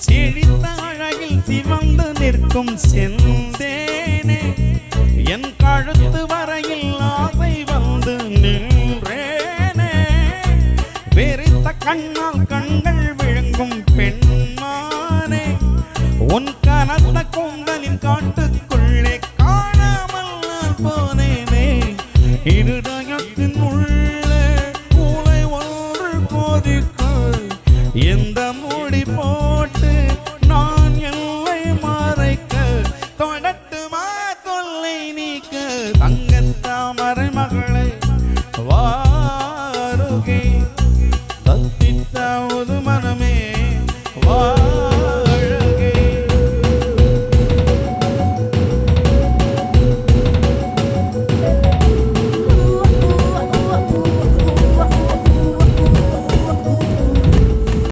செழித்த அழகில் சிவந்து நிற்கும் செந்தேனே என் கழுத்து வரையில் ஆசை வந்து நின்றேனே வெறித்த கண்ணால் கண்கள் விழுங்கும் பெண்மானே உன் கனத்த கூந்தலின் காட்டுக்குள்ளே காணாமல் நான் போனேனே இருதயத்தின் உள்ளே மூளை ஒன்று கோதிக்க எந்த மூடி போ